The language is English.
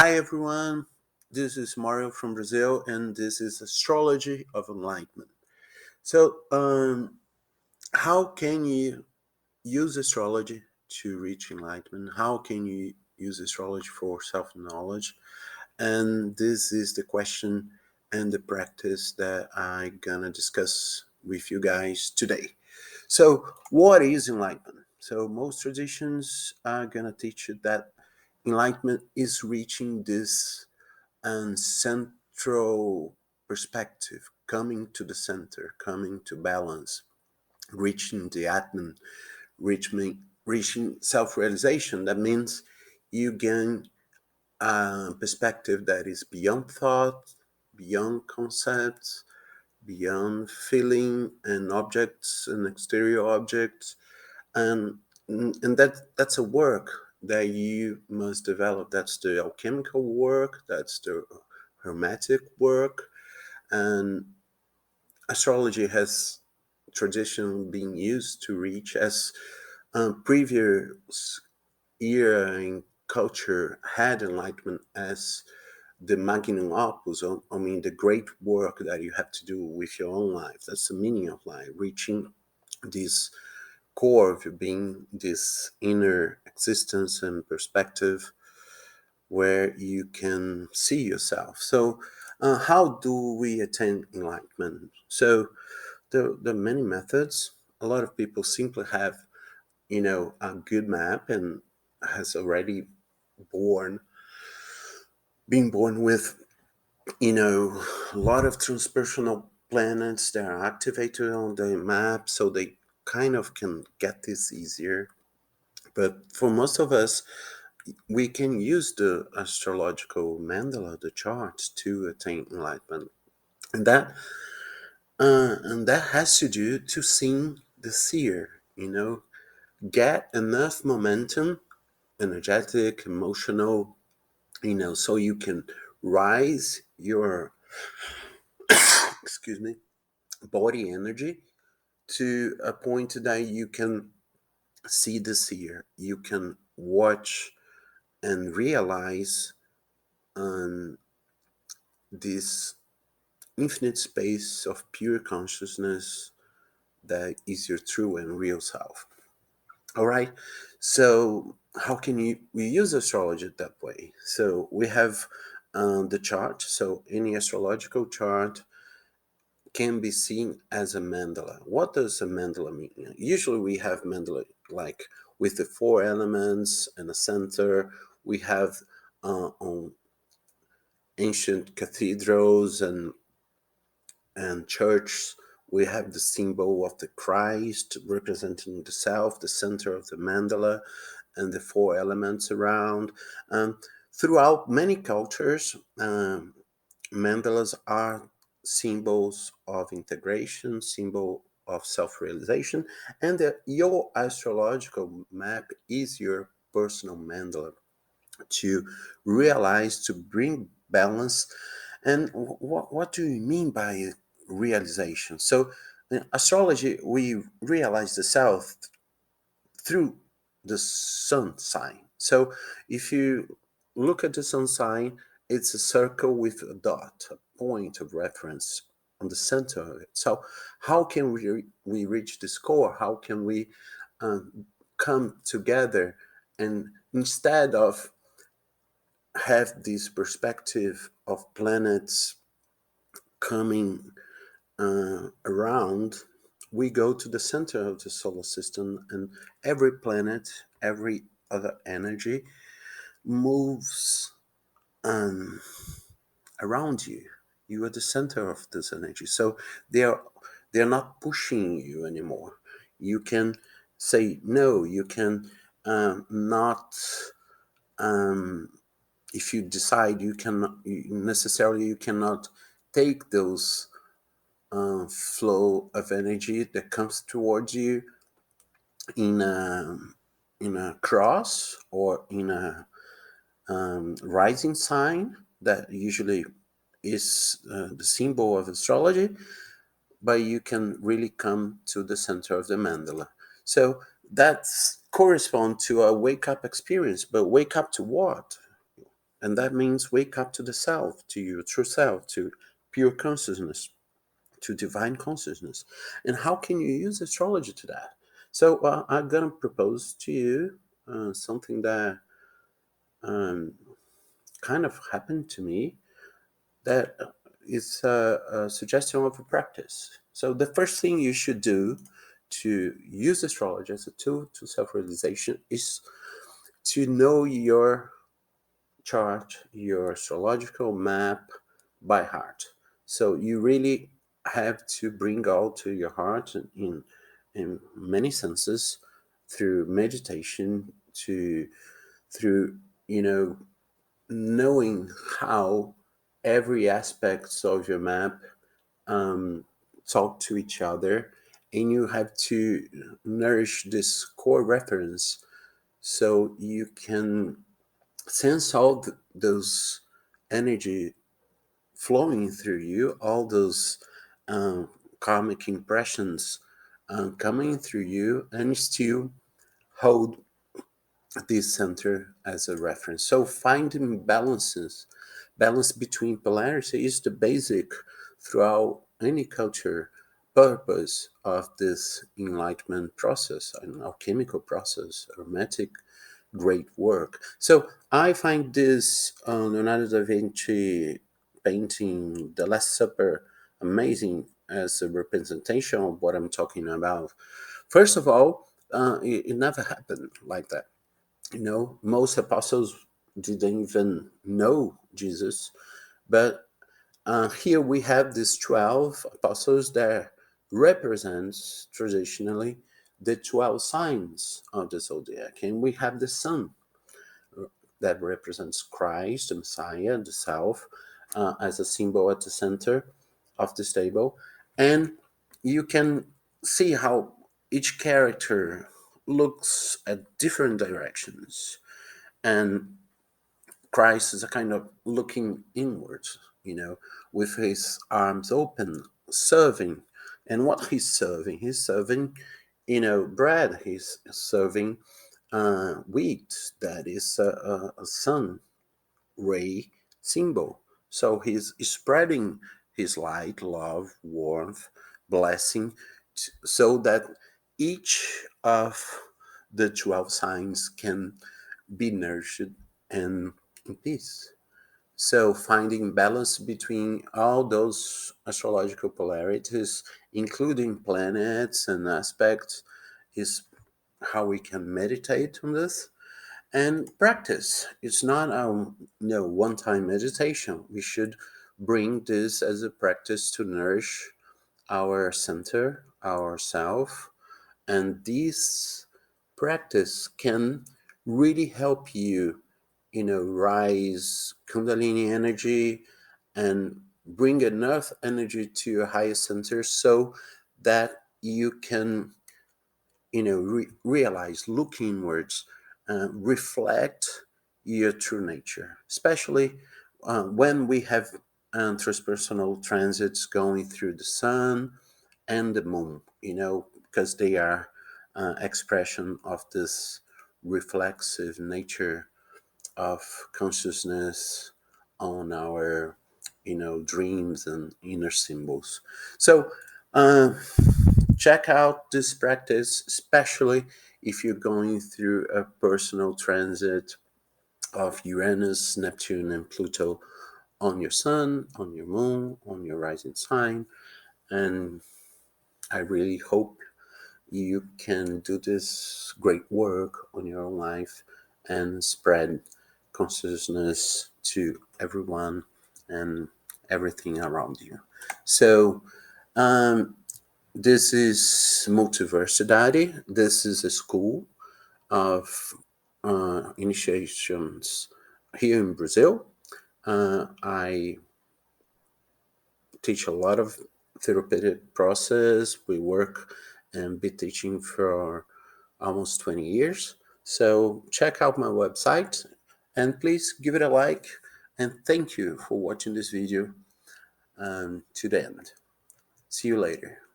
Hi everyone, this is Mario from Brazil, and this is Astrology of Enlightenment. So, how can you use astrology to reach enlightenment? How can you use astrology for self knowledge? And this is the question and the practice that I'm gonna discuss with you guys today. So, what is enlightenment? So, most traditions are gonna teach you that enlightenment is reaching this and central perspective, coming to the center, coming to balance, reaching the atman, reaching self-realization. That means you gain a perspective that is beyond thought, beyond concepts, beyond feeling and objects and exterior objects, and that's a work that you must develop. That's the alchemical work, that's the hermetic work. And astrology has traditionally been used to reach, as previous era in culture had enlightenment as the magnum opus, or I mean the great work that you have to do with your own life. That's the meaning of life, reaching this core of your being, this inner existence and perspective where you can see yourself. So, how do we attain enlightenment? So, there are many methods. A lot of people simply have, a good map and has already born, been born with, a lot of transpersonal planets that are activated on the map, so they kind of can get this easier. But for most of us, we can use the astrological mandala, the chart, to attain enlightenment, and that has to do to seeing the seer. Get enough momentum, energetic, emotional, so you can rise your excuse me body energy to a point that you can see the seer. You can watch and realize um, this infinite space of pure consciousness that is your true and real self. All right. So how can we use astrology that way? So we have the chart. So any astrological chart can be seen as a mandala. What does a mandala mean? Usually we have mandala like with the four elements and a center. We have on ancient cathedrals and church, we have the symbol of the Christ representing the self, the center of the mandala, and the four elements around. Um, Throughout many cultures, mandalas are symbols of integration, symbol of self-realization, and your astrological map is your personal mandala to realize, to bring balance. And what do you mean by realization? So, in astrology, we realize the self through the sun sign. So, if you look at the sun sign, it's a circle with a dot, a point of reference on the center of it. So, how can we reach this core? How can we come together and instead of have this perspective of planets coming around, we go to the center of the solar system, and every planet, every other energy moves um, around you. You are the center of this energy, so they're not pushing you anymore. You can say no. You can not. Um, if you decide you cannot necessarily, you cannot take those flow of energy that comes towards you in a cross or in a rising sign that usually is the symbol of astrology, but you can really come to the center of the mandala. So that's correspond to a wake up experience. But wake up to what? And that means wake up to the self, to your true self, to pure consciousness, to divine consciousness. And how can you use astrology to that? So I'm going to propose to you something that um, kind of happened to me that is a suggestion of a practice. So the first thing you should do to use astrology as a tool to self-realization is to know your chart, your astrological map by heart. So you really have to bring all to your heart in many senses through meditation, to through knowing how every aspect of your map um, talk to each other, and you have to nourish this core reference so you can sense all those energy flowing through you, all those um, karmic impressions coming through you, and still hold this center as a reference. So finding balance between polarity is the basic throughout any culture purpose of this enlightenment process, an alchemical process, hermetic great work. So I find this Leonardo da Vinci painting, The Last Supper, amazing as a representation of what I'm talking about. First of all, it never happened like that. Most apostles didn't even know Jesus, but here we have these 12 apostles that represents traditionally the 12 signs of the zodiac. And we have the sun that represents Christ, the Messiah, the self, as a symbol at the center of this table. And you can see how each character looks at different directions. And Christ is a kind of looking inwards, with his arms open, serving. And what he's serving? He's serving, bread. He's serving wheat that is a sun ray symbol. So he's spreading his light, love, warmth, blessing, so that each of the 12 signs can be nurtured and in peace. So finding balance between all those astrological polarities, including planets and aspects, is how we can meditate on this and practice. It's not a one-time meditation. We should bring this as a practice to nourish our center, our self, and this practice can really help you, rise Kundalini energy and bring enough energy to your highest center so that you can realize, look inwards, reflect your true nature, especially when we have transpersonal transits going through the sun and the moon, because they are expression of this reflexive nature of consciousness on our dreams and inner symbols. So uh, check out this practice, especially if you're going through a personal transit of Uranus, Neptune, and Pluto on your sun, on your moon, on your rising sign. And I really hope you can do this great work on your own life and spread consciousness to everyone and everything around you. So, this is Multiversidade. This is a school of initiations here in Brazil. I teach a lot of therapeutic process. We work and be teaching for almost 20 years. So check out my website and please give it a like. And thank you for watching this video to the end. See you later.